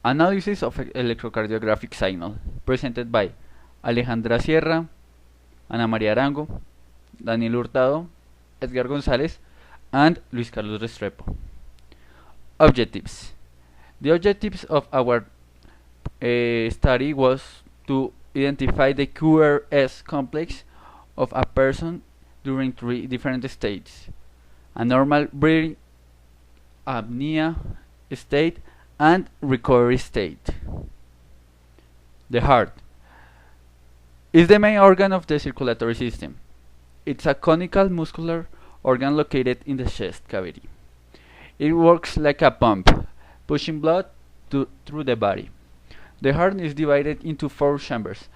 Analysis of electrocardiographic signal, presented by Alejandra Sierra, Ana María Arango, Daniel Hurtado, Edgar González, and Luis Carlos Restrepo. Objectives. The objectives of our study was to identify the QRS complex of a person during 3 different states: a normal breathing, apnea state, and recovery state. The heart is the main organ of the circulatory system. It's a conical muscular organ located in the chest cavity. It works like a pump, pushing blood through the body. The heart is divided into 4 chambers: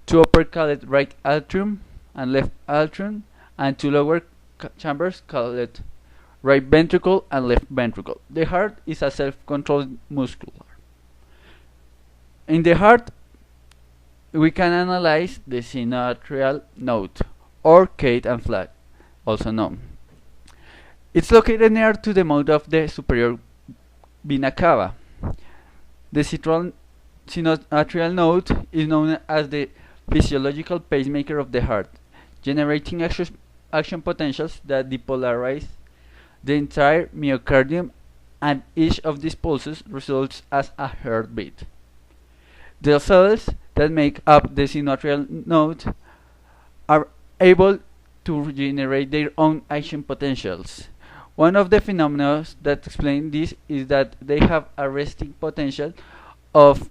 2 upper called right atrium and left atrium, and 2 lower chambers called right ventricle and left ventricle. The heart is a self-controlled muscular. In the heart, we can analyze the sinoatrial node, or Kate and Flag, also known. It's located near to the mouth of the superior vena cava. The sinoatrial node is known as the physiological pacemaker of the heart, generating action potentials that depolarize the entire myocardium, and each of these pulses results as a heartbeat. The cells that make up the sinoatrial node are able to regenerate their own action potentials. One of the phenomena that explain this is that they have a resting potential of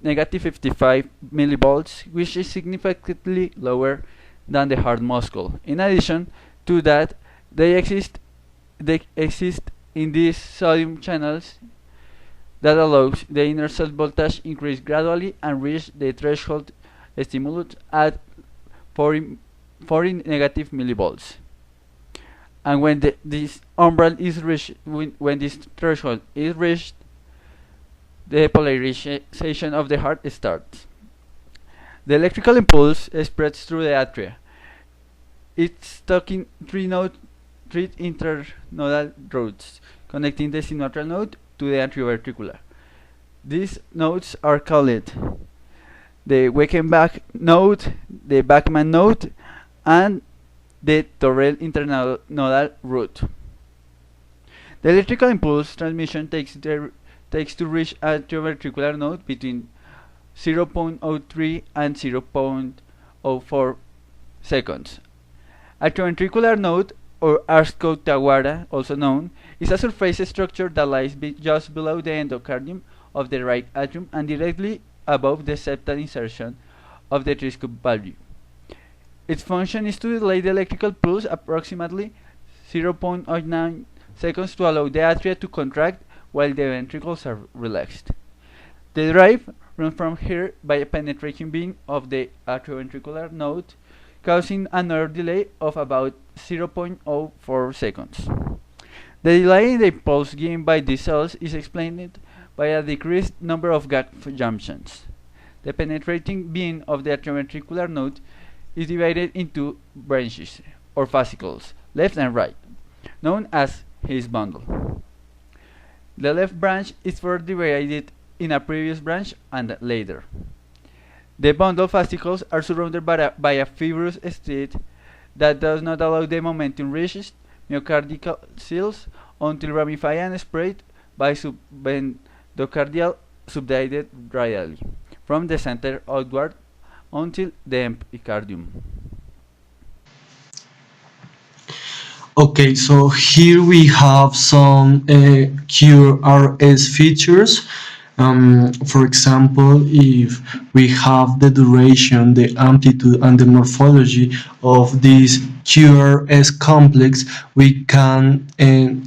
negative 55 millivolts, which is significantly lower than the heart muscle. In addition to that, they exist in these sodium channels that allows the inner cell voltage increase gradually and reach the threshold stimulus at 40 negative millivolts. And when this umbral is reached, when this threshold is reached, the polarization of the heart starts. The electrical impulse spreads through the atria. It's taking 3 internodal roads, connecting the sinoatrial node to the atrioventricular. These nodes are called the Weckenbach node, the Bachmann node, and the Torrell internodal route. The electrical impulse transmission takes to reach atrioventricular node between 0.03 and 0.04 seconds. Atrioventricular node, or Arskot-Tawara, also known, is a surface structure that lies just below the endocardium of the right atrium and directly above the septal insertion of the tricuspid valve. Its function is to delay the electrical pulse approximately 0.09 seconds to allow the atria to contract while the ventricles are relaxed. The drive runs from here by a penetration beam of the atrioventricular node, causing another delay of about 0.04 seconds. The delay in the impulse given by these cells is explained by a decreased number of gap junctions. The penetrating beam of the atrioventricular node is divided into branches, or fascicles, left and right, known as his bundle. The left branch is further divided in a previous branch and later. The bundle fascicles are surrounded by a fibrous sheath that does not allow the momentum reaches myocardial cells until ramify and spread by subendocardial subdivided radially from the center outward until the epicardium. Okay, so here we have some QRS features. For example, if we have the duration, the amplitude, and the morphology of this QRS complex, we can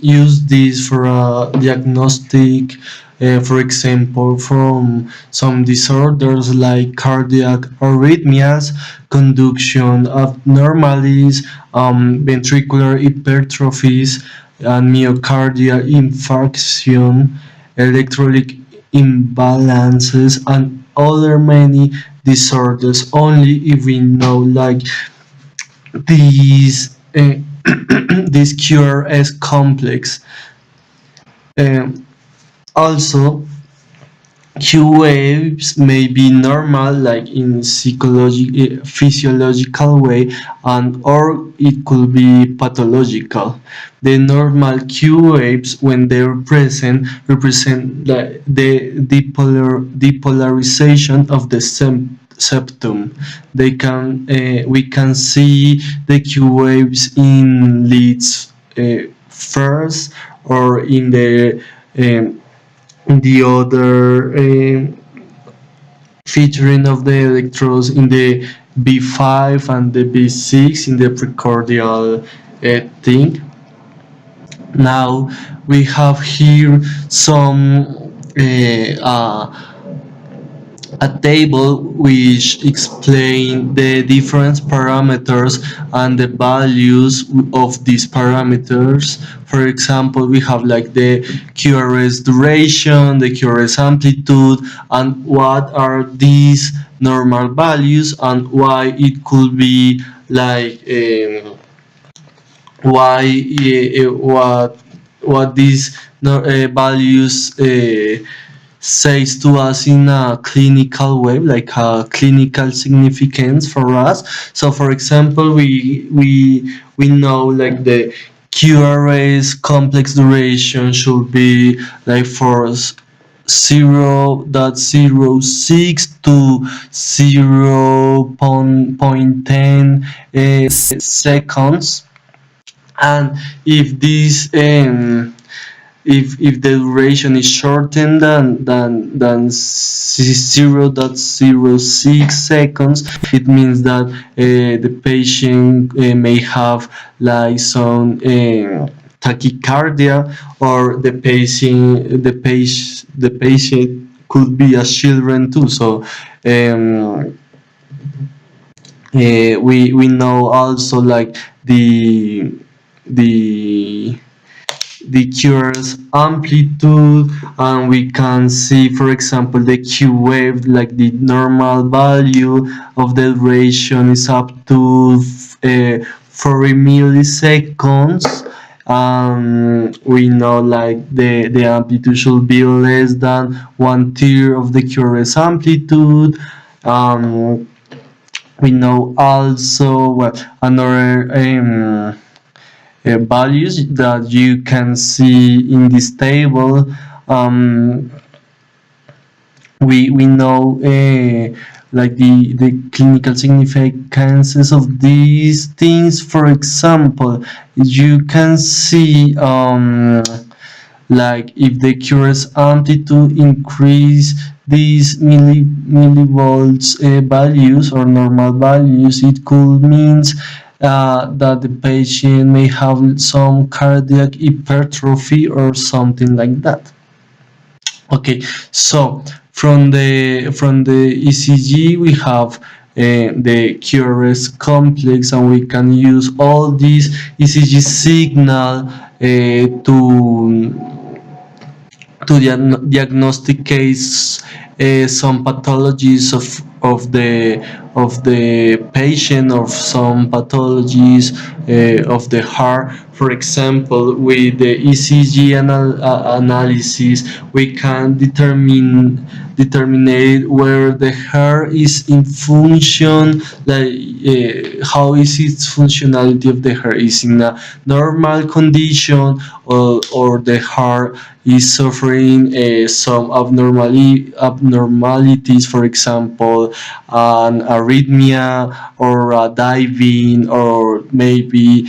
use this for a diagnostic, for example, from some disorders like cardiac arrhythmias, conduction abnormalities, ventricular hypertrophies, and myocardial infarction, electrolytic imbalances, and other many disorders, only if we know like these this QRS complex. Also, Q waves may be normal, like in physiological way, and or it could be pathological. The normal Q waves, when they're present, represent the depolarization of the septum. We can see the Q waves in leads first, or um, in the other featuring of the electrodes in the B5 and the B6 in the precordial thing. Now we have here some a table which explain the different parameters and the values of these parameters. For example, we have like the QRS duration, the QRS amplitude, and what are these normal values, and why it could be like why what these values says to us in a clinical way, like a clinical significance for us. So, for example, we know like the QRS complex duration should be like for 0.06 to 0.10 seconds, and if this if the duration is shortened than 0.06 seconds, it means that the patient may have like some tachycardia, or the patient could be a children too. So we know also like the the cure's amplitude, and we can see, for example, the Q wave, like the normal value of the duration is up to 40 milliseconds. We know like the amplitude should be less than one third of the QRS amplitude. We know also another values that you can see in this table. Um, we know like the clinical significances of these things. For example, you can see like if the QRS amplitude increase these millivolts values or normal values, it could means that the patient may have some cardiac hypertrophy or something like that. Okay, so from the ECG we have the QRS complex, and we can use all these ECG signal to diagnosticate some pathologies of the patient, of some pathologies of the heart. For example, with the ECG analysis, we can determine where the heart is in function, like how is its functionality of the heart, is in a normal condition, or the heart is suffering some abnormalities, for example, an arrhythmia, or a diving, or maybe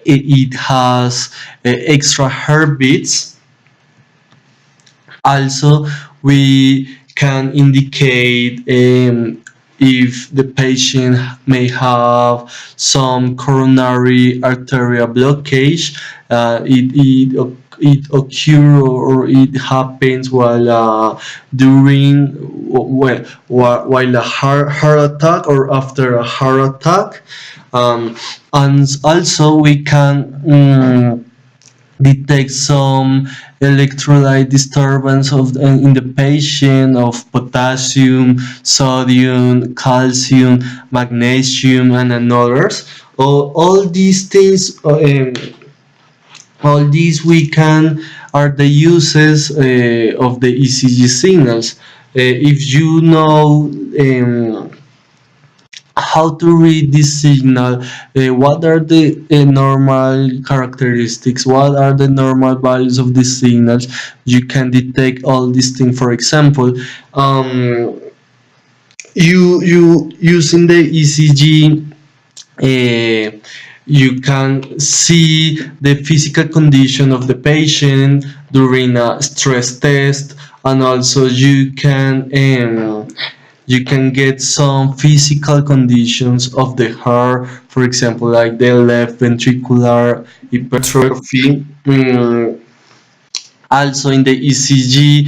it has extra heartbeats. Also, we can indicate if the patient may have some coronary arterial blockage. It occurs, or it happens while during while a heart attack, or after a heart attack. And also we can detect some electrolyte disturbance in the patient, of potassium, sodium, calcium, magnesium, and others. All these things, all these we can are the uses of the ECG signals. If you know how to read this signal, what are the normal characteristics, what are the normal values of these signals, you can detect all these things. For example, you using the ECG, uh, you can see the physical condition of the patient during a stress test, and also you can get some physical conditions of the heart, for example, like the left ventricular hypertrophy. Also in the ECG,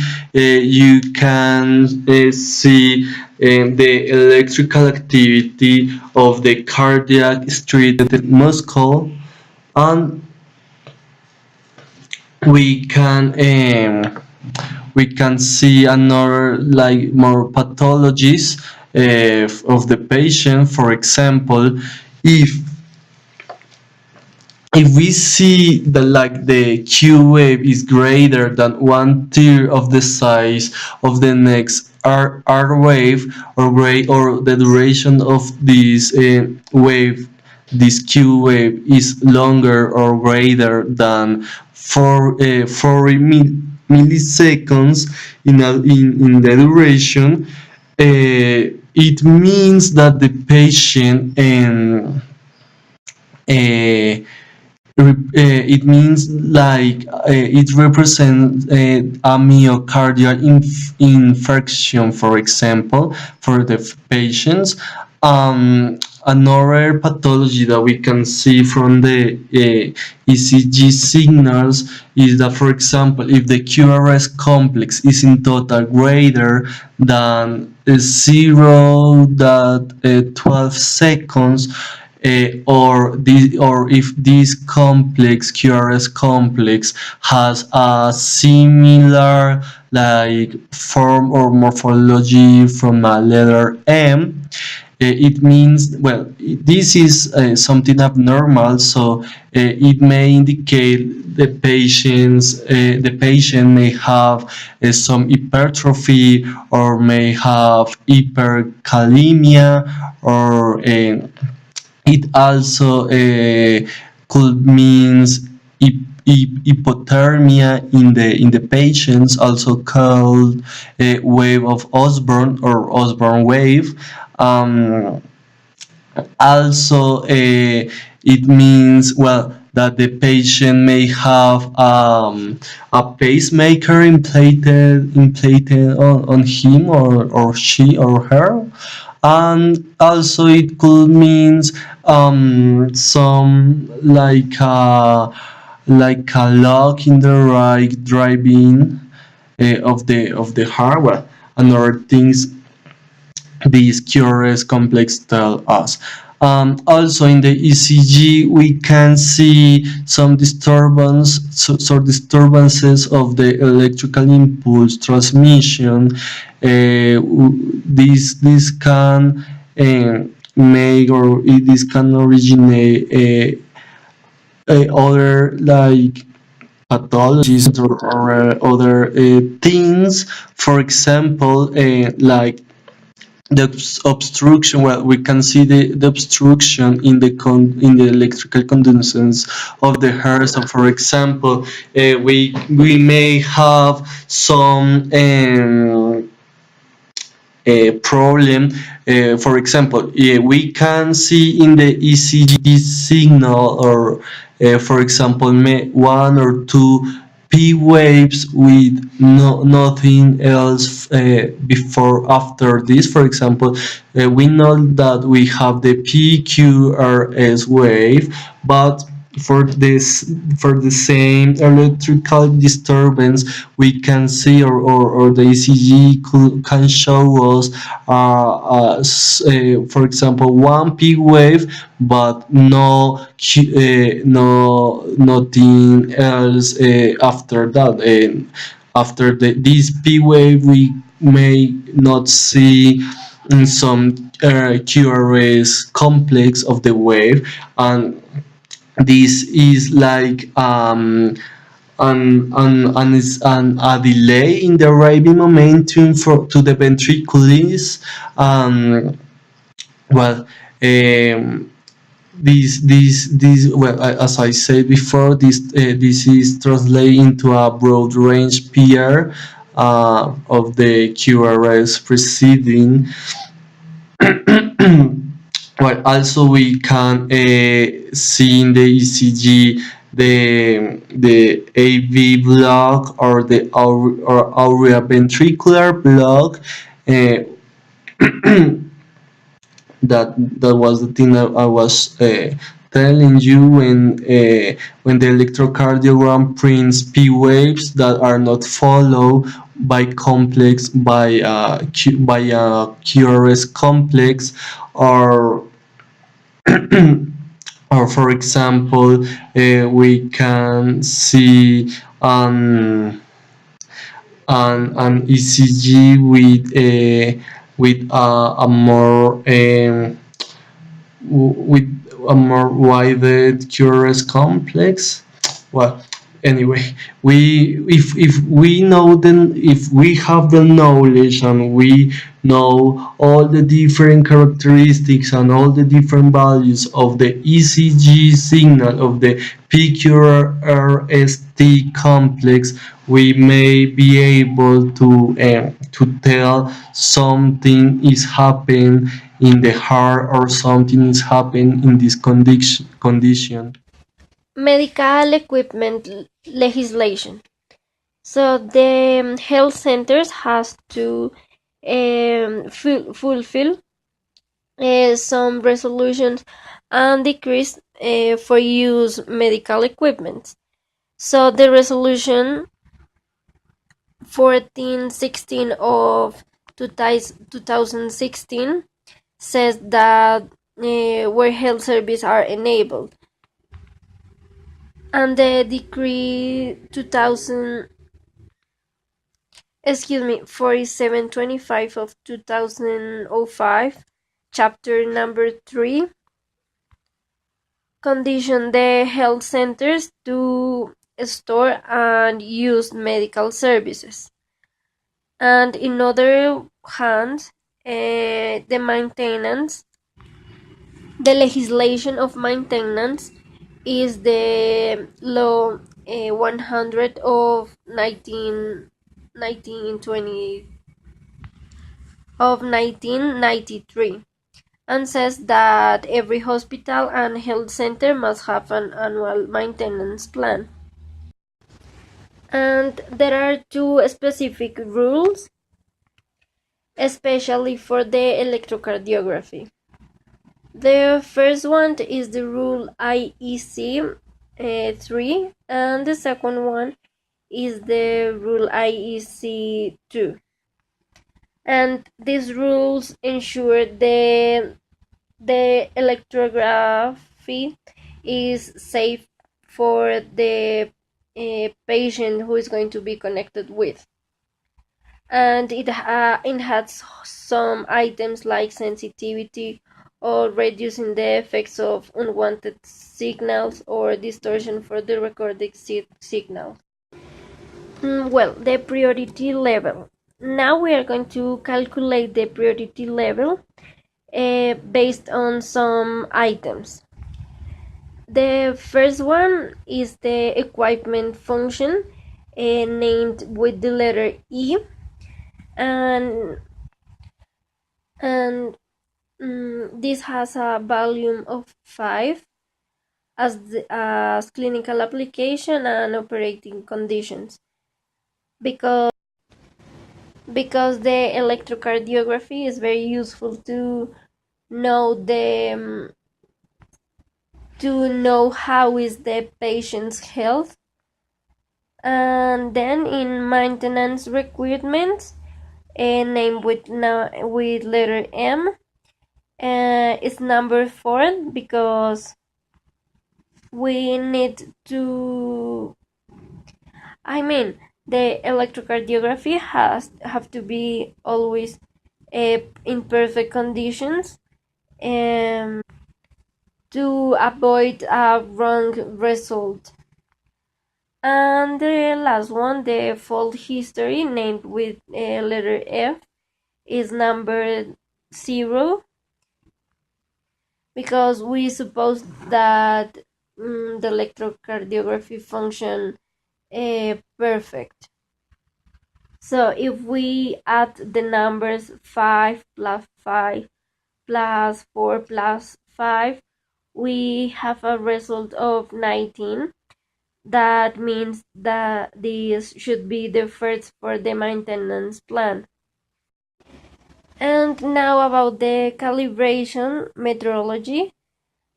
you can see the electrical activity of the cardiac striated muscle, and we can um, we can see another like more pathologies of the patient. For example, if if we see that like the Q wave is greater than one third of the size of the next R wave, or the duration of this wave, this Q wave is longer or greater than 40 milliseconds in the duration, it means that the patient uh, it means like it represents a myocardial infarction, for example, for the patients. Another pathology that we can see from the ECG signals is that, for example, if the QRS complex is in total greater than 0.12 seconds, or if this complex QRS complex has a similar like form or morphology from a letter M, it means, well, this is something abnormal, so it may indicate the patient may have some hypertrophy, or may have hyperkalemia, or it also could means hypothermia in the patients, also called wave of Osborne or Osborne wave. Um, Also, it means, well, that the patient may have a pacemaker implanted on him, or she or her. And also it could means some like a lock in the right driving of the hardware, and other things these QRS complex tell us. Also in the ECG, we can see some disturbances of the electrical impulse transmission. This can make, or this can originate other like pathologies, or other things. For example, like the obstruction. Well, we can see the obstruction in in the electrical conductance of the hair. So for example, we may have some problem. For example, we can see in the ECG signal, or for example, one or two P waves with nothing else before after this. For example, we know that we have the PQRS wave, but for this, for the same electrical disturbance, we can see, or the ECG can show us for example, one P wave, but no nothing else after that. And after this P wave, we may not see some QRS complex of the wave. And this is like and a delay in the arriving momentum to the ventricules. Well, this well, as I said before, this is translated into a broad range PR of the QRS preceding. Well, also we can see in the ECG the AV block or the aura ventricular block. Uh, that was the thing I was telling you when the electrocardiogram prints P waves that are not followed by complex by a QRS complex or or for example we can see an ECG with a more with a more widened curious complex. Well, anyway, we if we know then if we have the knowledge and we know all the different characteristics and all the different values of the ECG signal of the PQRST complex, we may be able to tell something is happening in the heart or something is happening in this condition. Medical equipment legislation. So the health centers has to fulfill some resolutions and decrees for use medical equipment. So the resolution 1416 of 2016 says that where health services are enabled, and the decree 2000 excuse me 4725 of 2005 chapter number 3 condition the health centers to store and use medical services, and in other hand the maintenance, the legislation of maintenance is the law 100 of 1993 and says that every hospital and health center must have an annual maintenance plan. And there are two specific rules, especially for the electrocardiography. The first one is the rule IEC 3, and the second one is the rule IEC 2. And these rules ensure the electrography is safe for the patient who is going to be connected with. And it has some items like sensitivity or reducing the effects of unwanted signals or distortion for the recorded signal. Well, the priority level. Now we are going to calculate the priority level based on some items. The first one is the equipment function named with the letter E, and this has a volume of 5 as clinical application and operating conditions, because the electrocardiography is very useful to know how is the patient's health. And then in maintenance requirements, name with letter M, is number 4 because we need to, the electrocardiography have to be always in perfect conditions to avoid a wrong result. And the last one, the fault history, named with letter F, is number 0, because we suppose that the electrocardiography function perfect. So if we add the numbers 5 plus 5 plus 4 plus 5, we have a result of 19. That means that this should be the first for the maintenance plan. And now about the calibration methodology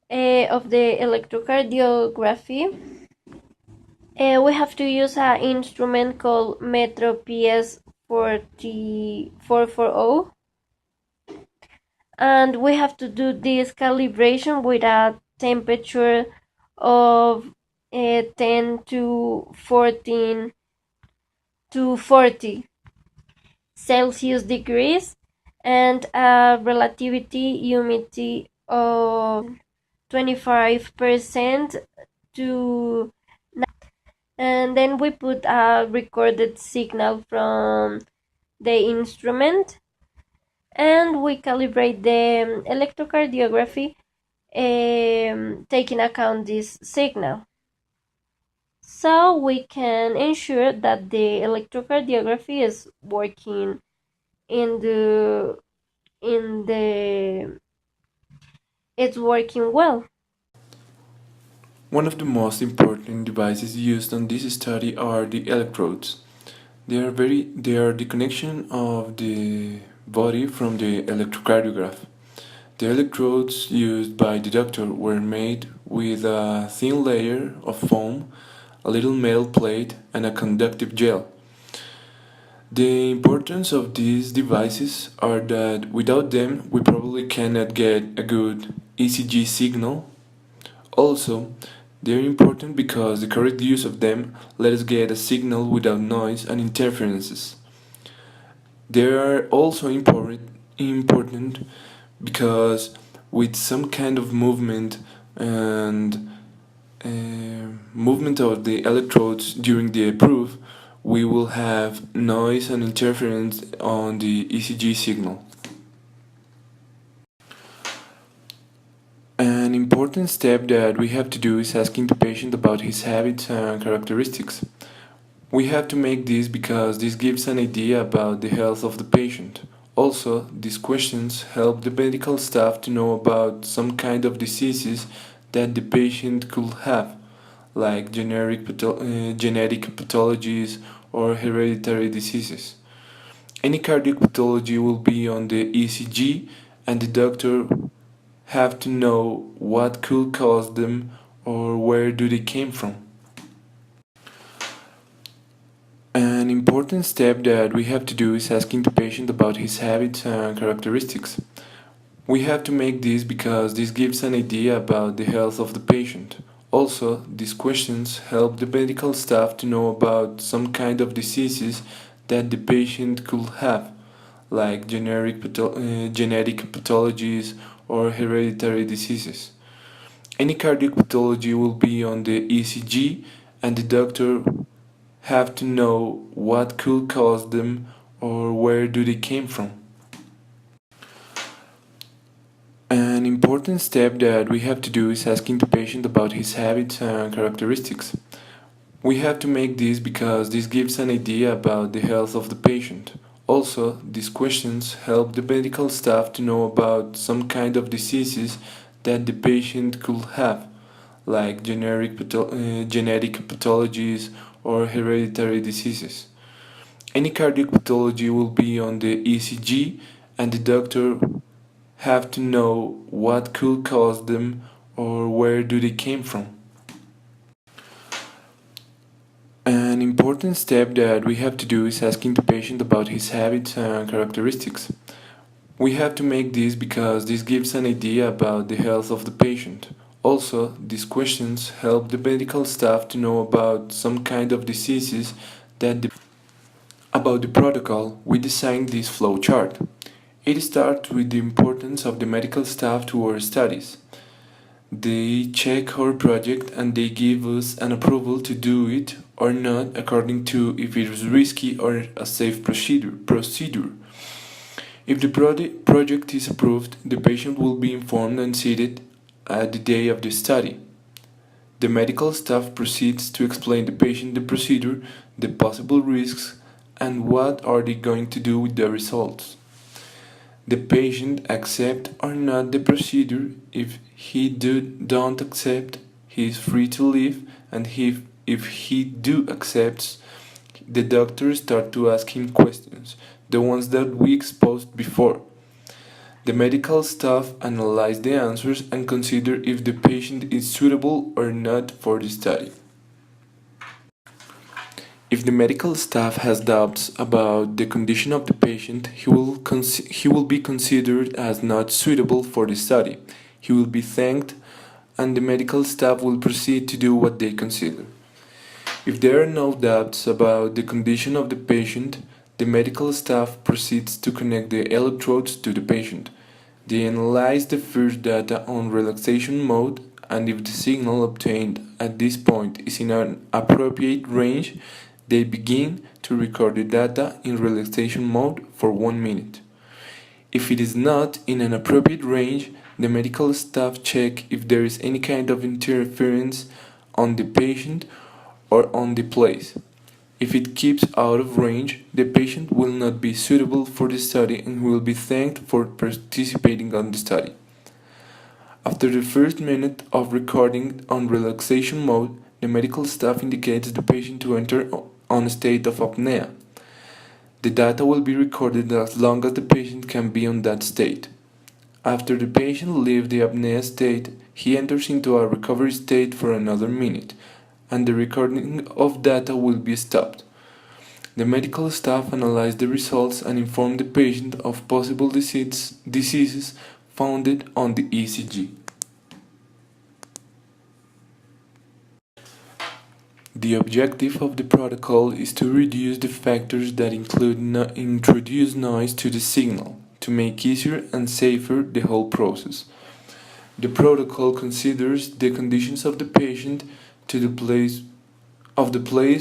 of the electrocardiography. We have to use an instrument called Metro PS 440, and we have to do this calibration with a temperature of 10 to 14 to 40 Celsius degrees, and a relativity humidity of 25% to, and then we put a recorded signal from the instrument, and we calibrate the electrocardiography taking account this signal, so we can ensure that the electrocardiography is working in the it's working well. One of the most important devices used on this study are the electrodes. They are the connection of the body from the electrocardiograph. The electrodes used by the doctor were made with a thin layer of foam, a little metal plate, and a conductive gel. The importance of these devices are that without them we probably cannot get a good ECG signal. Also, they're important because the correct use of them let us get a signal without noise and interferences. They are also important because with some kind of movement and movement of the electrodes during the proof, we will have noise and interference on the ECG signal. An important step that we have to do is asking the patient about his habits and characteristics. We have to make this because this gives an idea about the health of the patient. Also, these questions help the medical staff to know about some kind of diseases that the patient could have, like genetic pathologies or hereditary diseases. Any cardiac pathology will be on the ECG, and the doctor have to know what could cause them or where do they came from. An important step that we have to do is asking the patient about his habits and characteristics. We have to make this because this gives an idea about the health of the patient. Also, these questions help the medical staff to know about some kind of diseases that the patient could have, like genetic pathologies or hereditary diseases. Any cardiac pathology will be on the ECG, and the doctor have to know what could cause them or where do they came from. An important step that we have to do is asking the patient about his habits and characteristics. We have to make this because this gives an idea about the health of the patient. Also, these questions help the medical staff to know about some kind of diseases that the patient could have, like genetic pathologies or hereditary diseases. Any cardiac pathology will be on the ECG, and the doctor have to know what could cause them or where do they came from. An important step that we have to do is asking the patient about his habits and characteristics. We have to make this because this gives an idea about the health of the patient. Also, these questions help the medical staff to know about some kind of diseases that about the protocol, we designed this flow chart. It starts with the importance of the medical staff to our studies. They check our project and they give us an approval to do it or not according to if it is risky or a safe procedure. If the project is approved, the patient will be informed and seated at the day of the study. The medical staff proceeds to explain the patient the procedure, the possible risks, and what are they going to do with the results. The patient accept or not the procedure. If he don't accept, he is free to leave, and if he do accepts, the doctor start to ask him questions, the ones that we exposed before. The medical staff analyze the answers and consider if the patient is suitable or not for the study. If the medical staff has doubts about the condition of the patient, he will be considered as not suitable for the study. He will be thanked, and the medical staff will proceed to do what they consider. If there are no doubts about the condition of the patient, the medical staff proceeds to connect the electrodes to the patient. They analyze the first data on relaxation mode, and if the signal obtained at this point is in an appropriate range, they begin to record the data in relaxation mode for 1 minute. If it is not in an appropriate range, the medical staff check if there is any kind of interference on the patient or on the place. If it keeps out of range, the patient will not be suitable for the study and will be thanked for participating on the study. After the first minute of recording on relaxation mode, the medical staff indicates the patient to enter on a state of apnea. The data will be recorded as long as the patient can be on that state. After the patient leaves the apnea state, he enters into a recovery state for another minute, and the recording of data will be stopped. The medical staff analyze the results and inform the patient of possible diseases found on the ECG. The objective of the protocol is to reduce the factors that introduce noise to the signal, to make easier and safer the whole process. The protocol considers the conditions of the patient to the place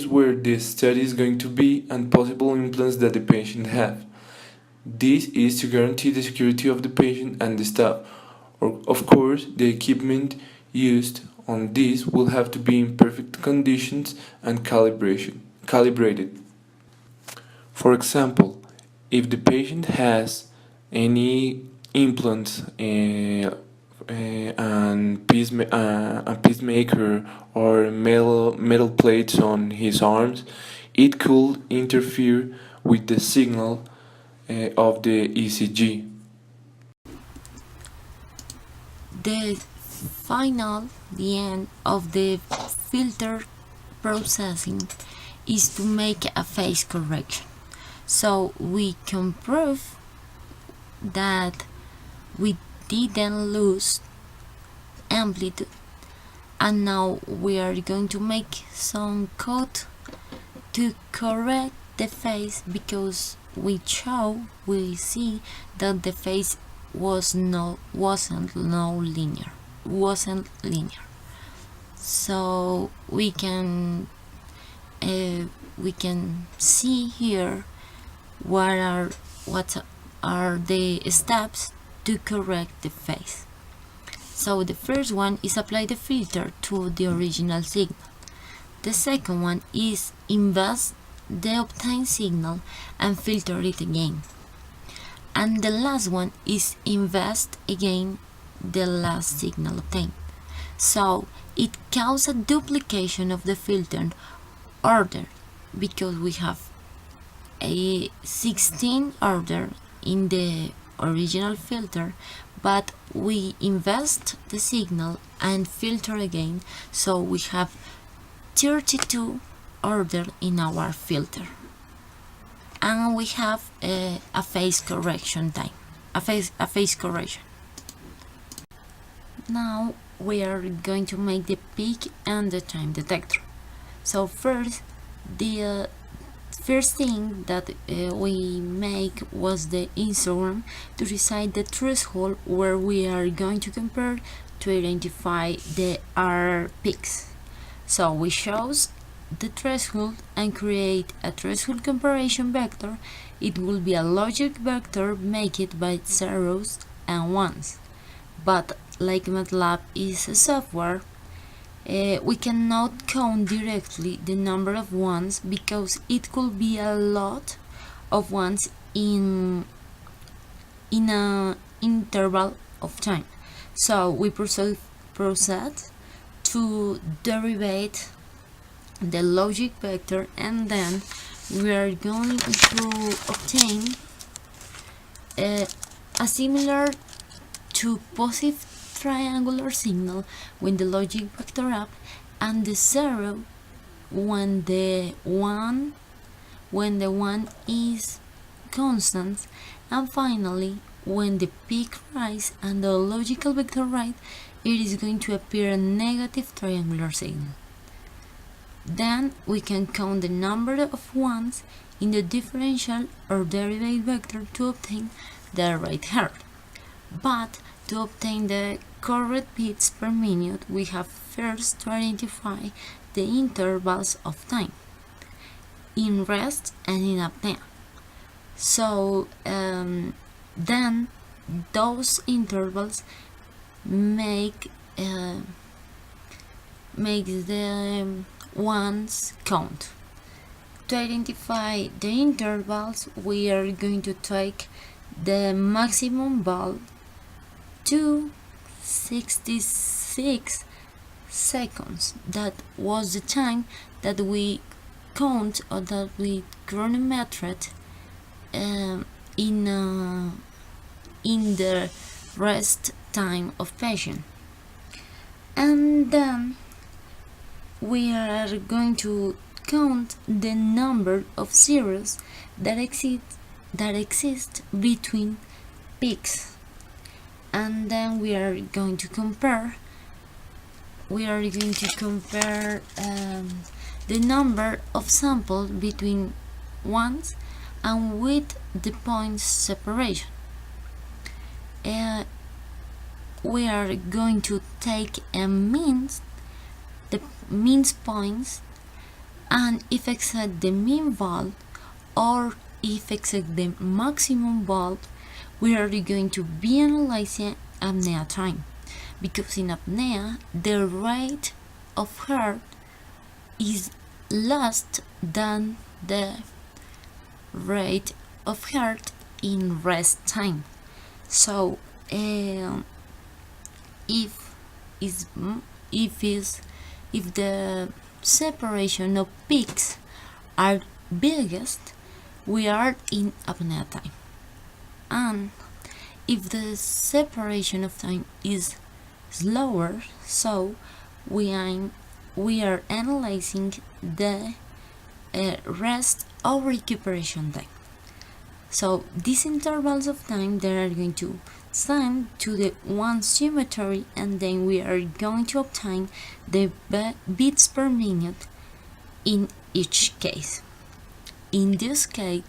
where the study is going to be and possible implants that the patient have. This is to guarantee the security of the patient and the staff. Of course, the equipment used on this will have to be in perfect conditions and calibrated. For example, if the patient has any implants and a pacemaker or metal plates on his arms, it could interfere with the signal of the ECG. The end of the filter processing is to make a phase correction. So we can prove that we didn't lose amplitude, and now we are going to make some code to correct the phase, because we see that the phase wasn't linear. So we can see here what are the steps to correct the phase. So the first one is apply the filter to the original signal. The second one is invest the obtained signal and filter it again. And the last one is invest again the last signal obtained. So it causes a duplication of the filter order, because we have a 16 order in the original filter, but we invest the signal and filter again, so we have 32 order in our filter, and we have a phase correction time, a phase correction. Now we are going to make the peak and the time detector. So first, the first thing that we make was the histogram to decide the threshold where we are going to compare to identify the R peaks. So we chose the threshold and create a threshold comparison vector, it will be a logic vector made by zeros and ones. But like MATLAB is a software, we cannot count directly the number of ones because it could be a lot of ones in an interval of time. So we proceed to derive the logic vector, and then we are going to obtain a similar to positive triangular signal when the logic vector up, and the zero when the one is constant, and finally when the peak rise and the logical vector right, it is going to appear a negative triangular signal. Then we can count the number of ones in the differential or derivative vector to obtain the right here. But to obtain the correct beats per minute, we have first to identify the intervals of time in rest and in apnea. So then those intervals make the ones count. To identify the intervals, we are going to take the maximum value to 66 seconds. That was the time that we count or that we chronometered in the rest time of patient. And then we are going to count the number of zeros that exist between peaks, and then we are going to compare the number of samples between ones and with the points separation. We are going to take the means points, and if exceed the mean value or if exceed the maximum value, we are going to be analyzing apnea time, because in apnea the rate of heart is less than the rate of heart in rest time. So if the separation of peaks are biggest, we are in apnea time, and if the separation of time is slower, so we are analyzing the rest or recuperation time. So these intervals of time, they are going to sum to the one symmetry, and then we are going to obtain the beats per minute in each case. In this case,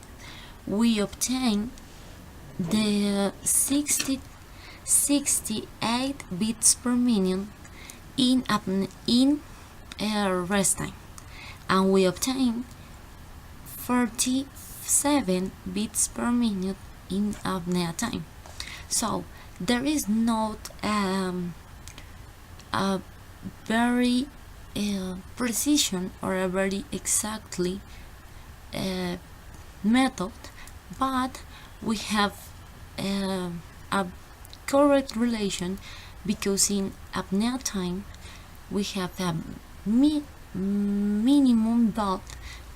we obtain the 68 beats per minute in rest time, and we obtain 47 beats per minute in apnea time. So there is not a very precision or a very exactly method, but we have a correct relation, because in apnea time we have a minimum value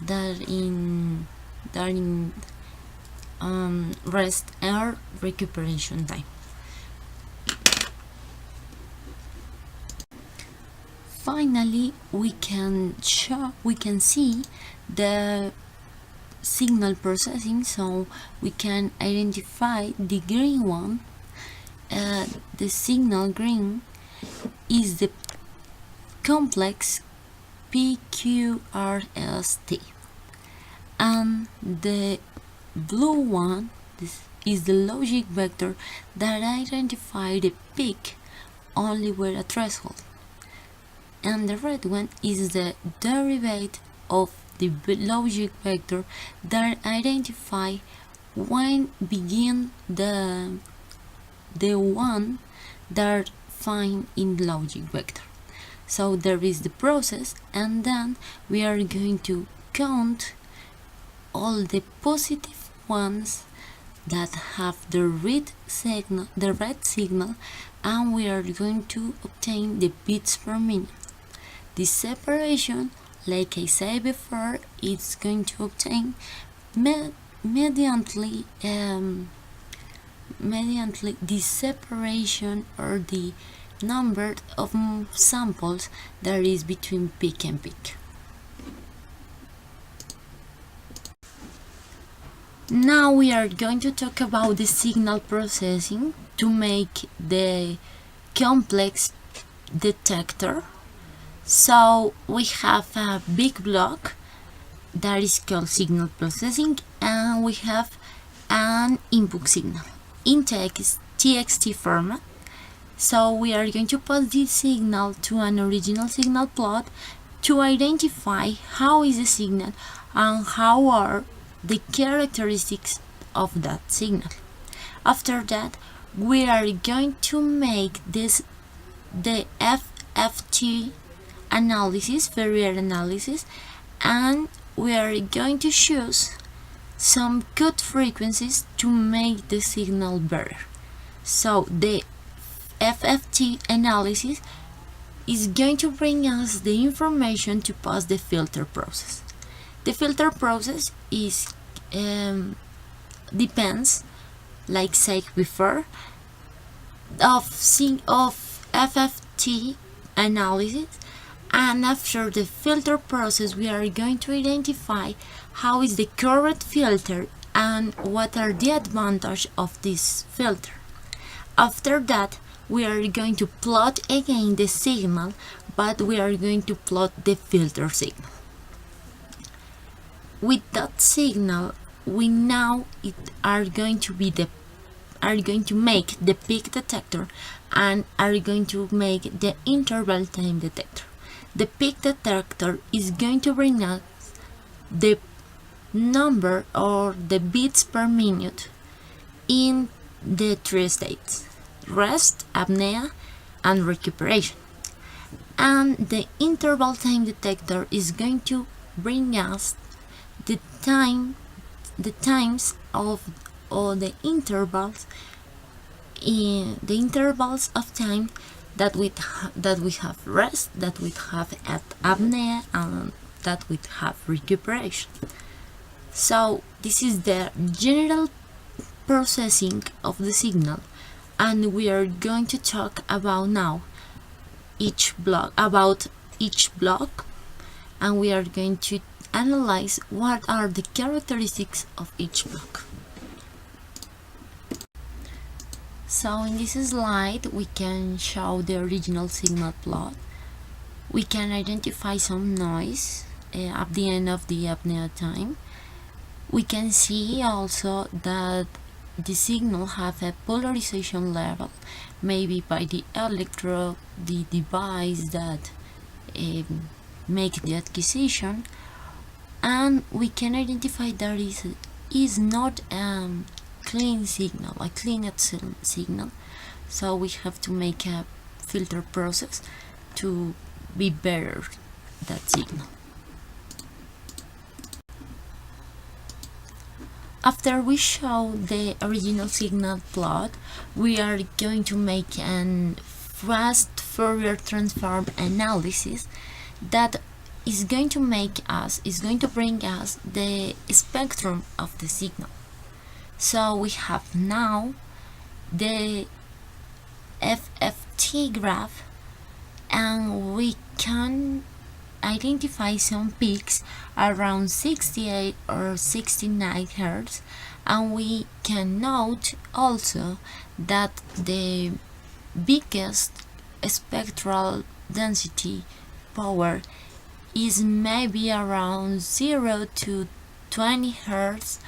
that in rest or recuperation time. Finally, we can see the signal processing, so we can identify the green one. The signal green is the complex PQRST, and the blue one, this is the logic vector that identifies the peak only with a threshold, and the red one is the derivative of the logic vector that identify when begin the one that find in logic vector. So there is the process, and then we are going to count all the positive ones that have the red signal, and we are going to obtain the beats per minute. This separation, like I said before, it's going to obtain mediantly the separation or the number of samples that is between peak and peak. Now we are going to talk about the signal processing to make the complex detector. So we have a big block that is called signal processing, and we have an input signal in TXT format. So we are going to pass this signal to an original signal plot to identify how is the signal and how are the characteristics of that signal. After that, we are going to make the FFT analysis, Fourier analysis, and we are going to choose some good frequencies to make the signal better. So the FFT analysis is going to bring us the information to pass the filter process. The filter process is depends, like said before, of FFT analysis, and after the filter process we are going to identify how is the correct filter and what are the advantages of this filter. After that, we are going to plot again the signal, but we are going to plot the filter signal. With that signal, we now are going to make the peak detector and are going to make the interval time detector. The peak detector is going to bring us the number or the beats per minute in the 3 states: rest, apnea, and recuperation. And the interval time detector is going to bring us the times of all the intervals of time that we have rest, that we have apnea, and that we have recuperation. So this is the general processing of the signal, and we are going to talk about now each block, and we are going to analyze what are the characteristics of each block. So in this slide we can show the original signal plot. We can identify some noise at the end of the apnea time. We can see also that the signal have a polarization level, maybe by the electrode, the device that make the acquisition, and we can identify that is not clean signal, a clean signal, so we have to make a filter process to be better that signal. After we show the original signal plot, we are going to make an fast Fourier transform analysis that is going to bring us the spectrum of the signal. So we have now the FFT graph, and we can identify some peaks around 68 or 69 Hz, and we can note also that the biggest spectral density power is maybe around 0 to 20 Hz,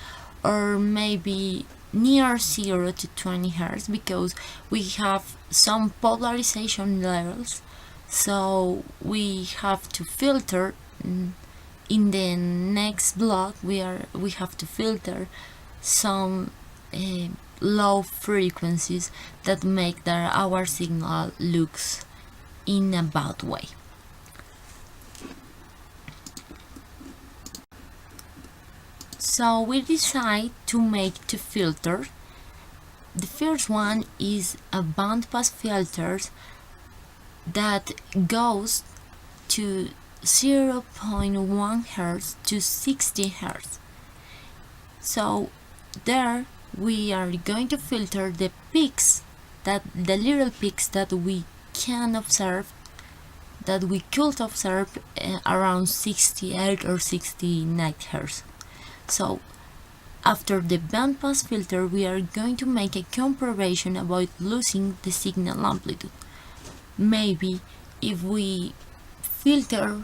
or maybe near 0 to 20 Hz, because we have some polarization levels, so we have to filter in the next block we have to filter some low frequencies that make that our signal looks in a bad way. So we decide to make two filters. The first one is a bandpass filter that goes to 0.1 Hz to 60 Hz. So there we are going to filter the peaks, that the little peaks that we can observe, that we could observe around 68 or 69 Hz. So after the bandpass filter, we are going to make a comparison about losing the signal amplitude. Maybe if we filter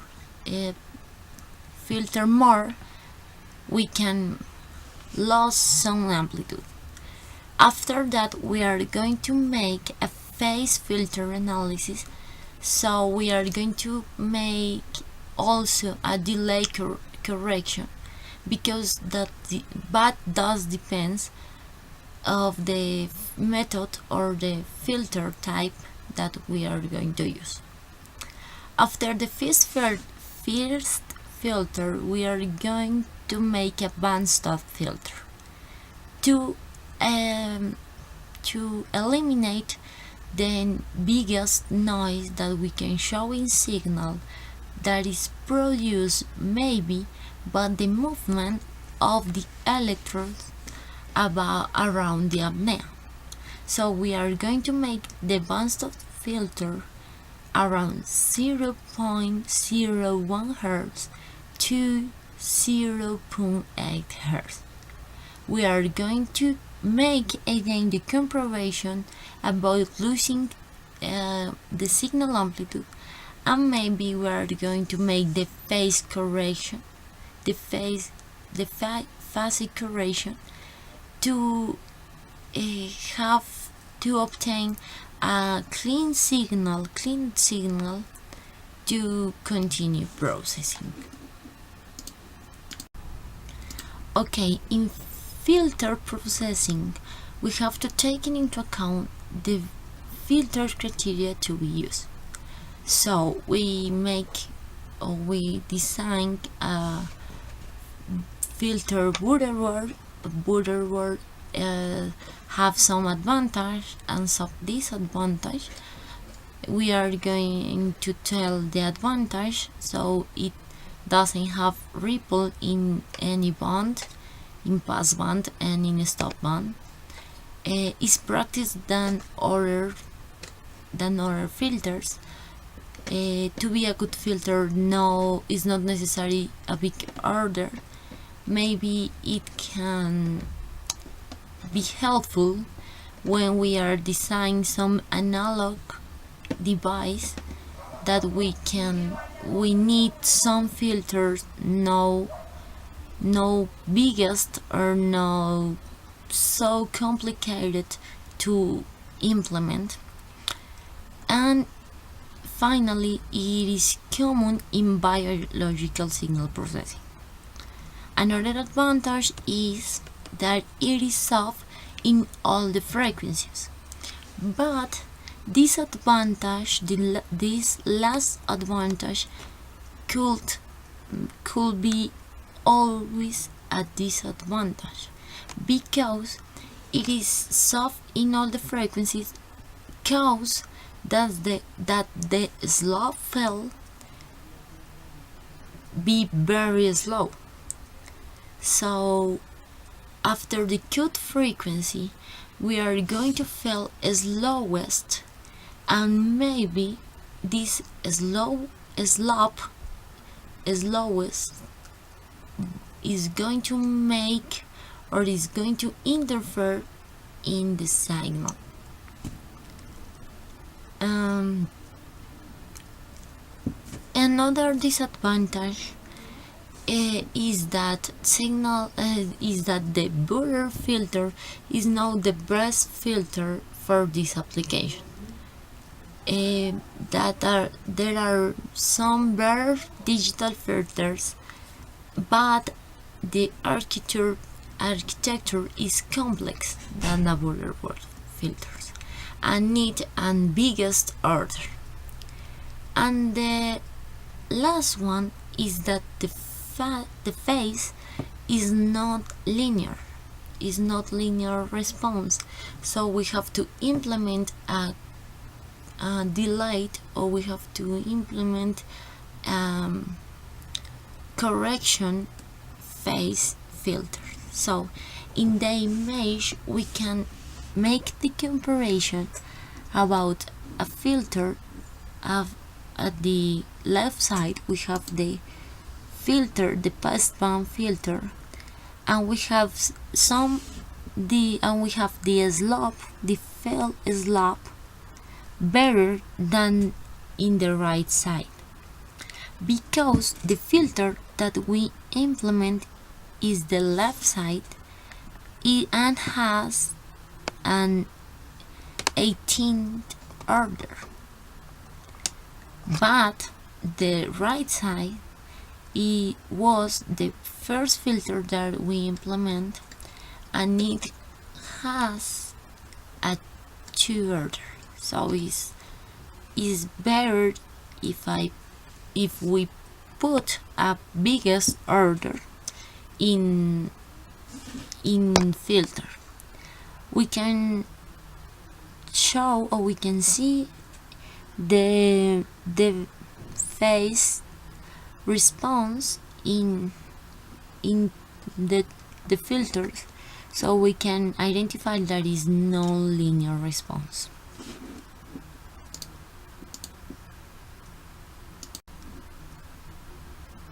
more, we can lose some amplitude. After that, we are going to make a phase filter analysis. So we are going to make also a delay correction, because that does depends of the method or the filter type that we are going to use. After the first filter, we are going to make a bandstop filter to eliminate the biggest noise that we can show in signal that is produced maybe by the movement of the electrodes around the apnea. So we are going to make the bandstop filter around 0.01 Hz to 0.8 Hz. We are going to make again the comparison about losing the signal amplitude, and maybe we are going to make the phase correction, the phase correction to have to obtain a clean signal to continue processing. Okay, in filter processing, we have to take into account the filter criteria to be used. So we design a filter Butterworth. Have some advantage and some disadvantage. We are going to tell the advantage, so it doesn't have ripple in any band, in pass band and in stop band. Is practiced than other filters. To be a good filter, no, is not necessary a big order. Maybe it can be helpful when we are designing some analog device that we need some filters, no biggest or no so complicated to implement. And finally, it is common in biological signal processing. Another advantage is that it is soft in all the frequencies, but this last advantage could be always a disadvantage, because it is soft in all the frequencies, cause that the slope fell be very slow. So after the cut frequency, we are going to feel slowest, and maybe this slowest is going to make or is going to interfere in the signal. Another disadvantage is that the Butterworth filter is not the best filter for this application. There are some better digital filters but the architecture is complex than the Butterworth filters and need and biggest order. And the last one is that the phase is not linear, is not linear response, so we have to implement a delayed, or we have to implement correction phase filter. So in the image we can make the comparison about a filter of at the left side we have the filter, the passband filter, and we have the slope, the fill slope better than in the right side, because the filter that we implement is the left side and has an 18th order, but the right side it was the first filter that we implement, and it has a 2 order, so it's better if we put a biggest order in filter. We can show, or we can see the phase response in the filters, so we can identify that is non-linear response.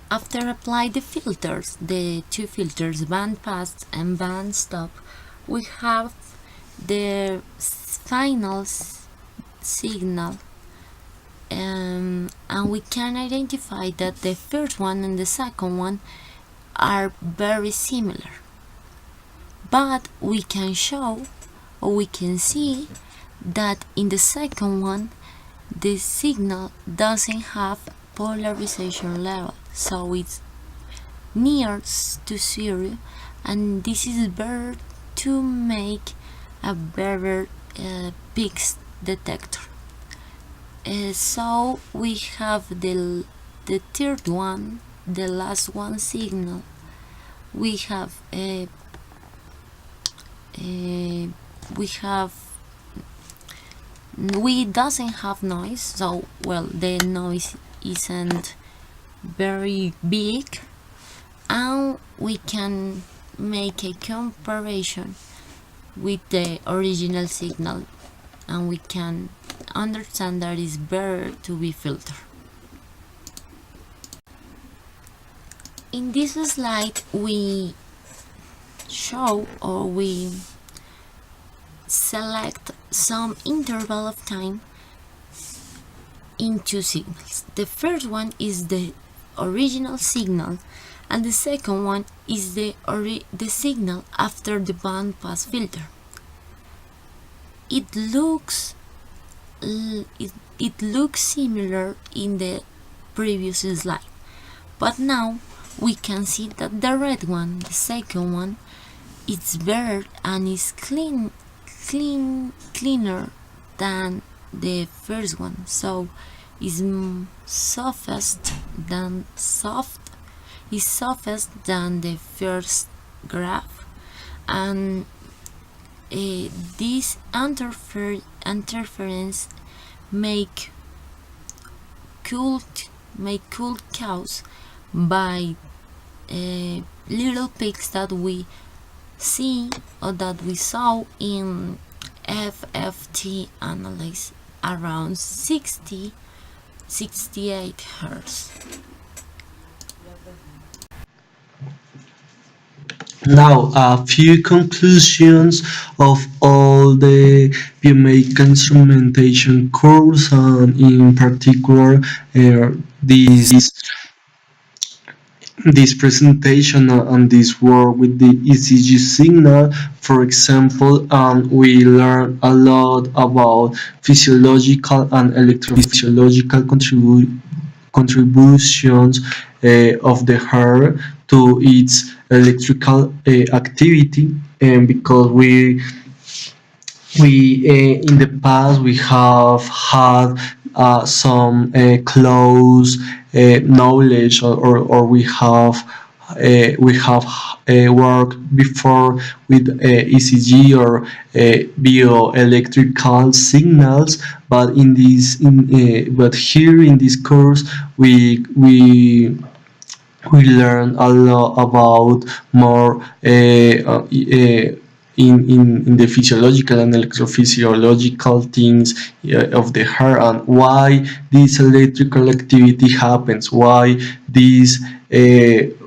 After apply the filters, the two filters, band pass and band stop, we have the final signal, and we can identify that the first one and the second one are very similar, but we can show, or we can see, that in the second one the signal doesn't have polarization level, so it's near to 0, and this is better to make a better peaks detector. So we have the third one, the last one signal. We have we doesn't have noise, so well, the noise isn't very big, and we can make a comparison with the original signal, and we can understand that it's better to be filtered. In this slide we show, or we select some interval of time in two signals. The first one is the original signal, and the second one is the signal after the band pass filter. It looks similar in the previous slide, but now we can see that the red one, the second one, it's better and is cleaner than the first one, so is softest than the first graph, and this interference make cool caused by little peaks that we see, or that we saw in FFT analysis around 68 Hz. Now, a few conclusions of all the biomedical instrumentation course, and in particular, this presentation and this work with the ECG signal. For example, we learn a lot about physiological and electrophysiological contributions of the hair to its electrical activity, and because we in the past we have had some close knowledge, or we have worked before with ECG or bioelectrical signals, but but here in this course we learn a lot about more in the physiological and electrophysiological things of the heart, and why this electrical activity happens, why these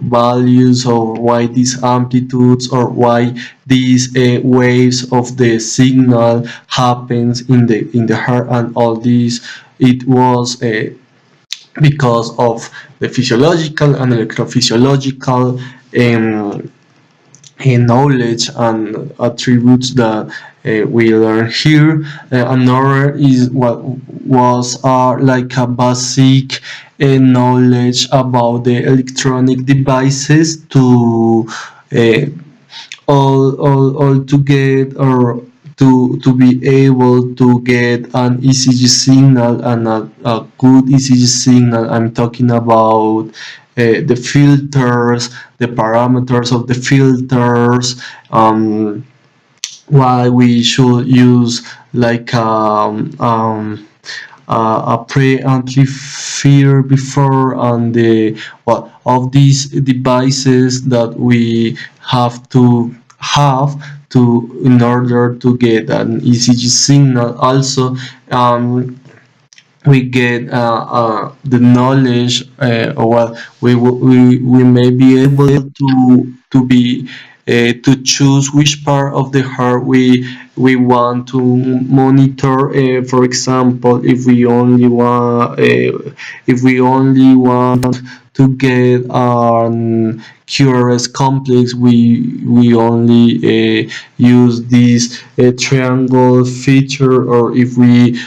values, or why these amplitudes, or why these waves of the signal happens in the heart, and all this. It was because of the physiological and electrophysiological knowledge and attributes that we learn here. Another is what was like a basic knowledge about the electronic devices to uh, all to get, or to be able to get an ECG signal, and a good ECG signal. I'm talking about the filters, the parameters of the filters, why we should use like a pre-amplifier before, and the well of these devices that we have to have to in order to get an ECG signal. Also, we get the knowledge, or well, we may be able to be to choose which part of the heart we want to monitor. For example, if we only want to get an QRS complex, we only use this triangle feature, or if we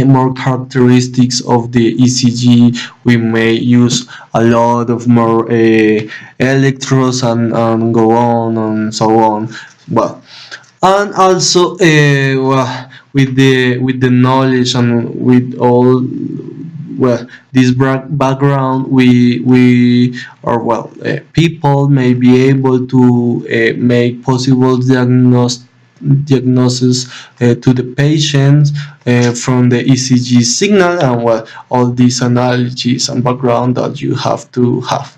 more characteristics of the ECG, we may use a lot of more electrodes, and go on and so on. Well, and also well, with the knowledge and with all, well, this background, we or well, people may be able to make possible diagnosis to the patients from the ECG signal, and well, all these analogies and background that you have to have.